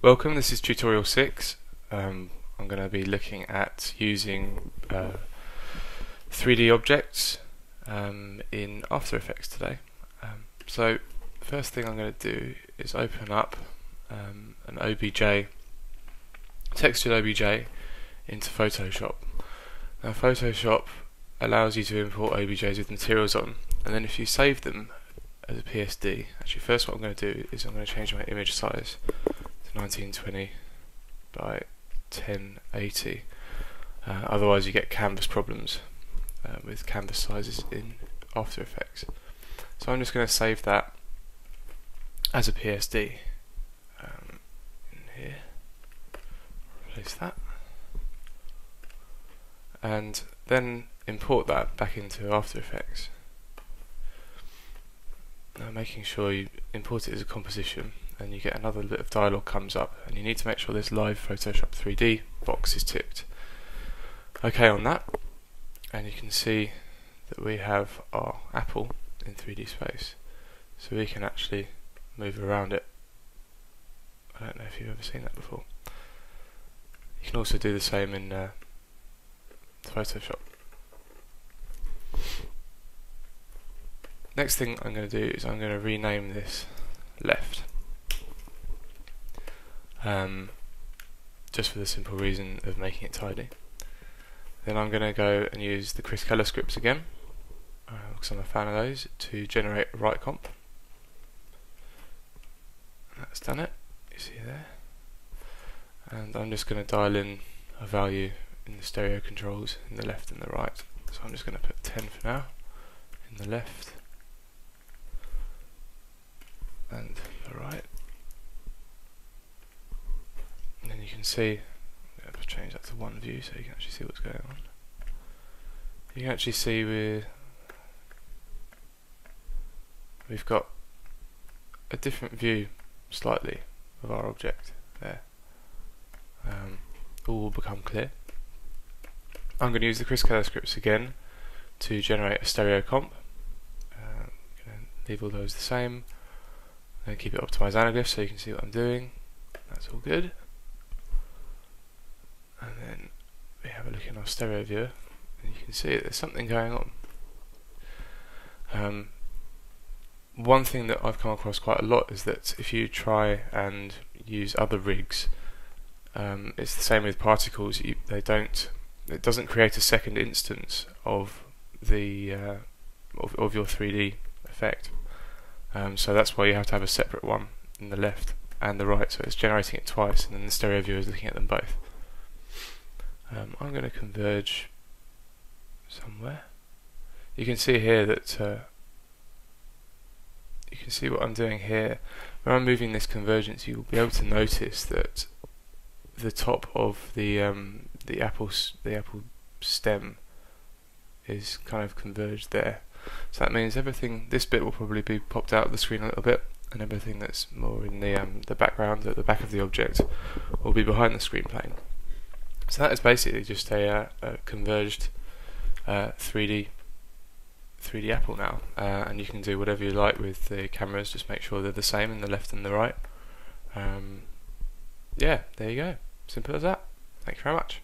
Welcome, this is tutorial 6. I'm going to be looking at using 3D objects in After Effects today. So first thing I'm going to do is open up an OBJ, textured OBJ into Photoshop. Now Photoshop allows you to import OBJs with materials on, and then if you save them as a PSD, actually first what I'm going to do is I'm going to change my image size to 1920 by 1080. Otherwise you get canvas problems with canvas sizes in After Effects. So I'm just going to save that as a PSD in here, replace that, and then import that back into After Effects. Now making sure you import it as a composition, and you get another bit of dialog comes up, and you need to make sure this live Photoshop 3D box is ticked. Okay on that, and you can see that we have our apple in 3D space, so we can actually move around it. I don't know if you've ever seen that before. You can also do the same in Photoshop. Next thing I'm going to do is I'm going to rename this left, just for the simple reason of making it tidy. Then I'm going to go and use the Chris Color scripts again, because I'm a fan of those, to generate a right comp. That's done it, you see there. And I'm just going to dial in a value in the stereo controls in the left and the right. So I'm just going to put 10 for now in the left and the right. And then you can see, I'm going to change that to one view so you can actually see what's going on. You can actually see we've got a different view slightly of our object there. All will become clear. I'm going to use the Chris Color scripts again to generate a stereo comp. I'm going to leave all those the same. I'm going to keep it optimized anaglyph so you can see what I'm doing. That's all good. And then we have a look in our stereo viewer, and you can see there's something going on. One thing that I've come across quite a lot is that if you try and use other rigs, it's the same with particles. It doesn't create a second instance of the of your 3D effect. So that's why you have to have a separate one in the left and the right. So it's generating it twice, and then the stereo viewer is looking at them both. I'm going to converge somewhere. You can see here that you can see what I'm doing here. When I'm moving this convergence, you'll be able to notice that the top of the apple stem is kind of converged there. So that means everything, this bit will probably be popped out of the screen a little bit, and everything that's more in the background at the back of the object will be behind the screen plane. So that is basically just a converged 3D apple now, and you can do whatever you like with the cameras. Just make sure they're the same in the left and the right. Yeah, there you go. Simple as that. Thank you very much.